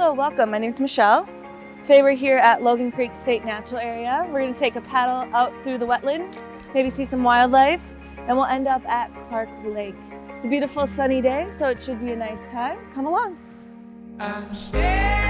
Hello, welcome. My name is Michelle. Today we're here at Logan Creek State Natural Area. We're going to take a paddle out through the wetlands, maybe see some wildlife, and we'll end up at Clark Lake. It's a beautiful sunny day, so it should be a nice time. Come along. I'm scared.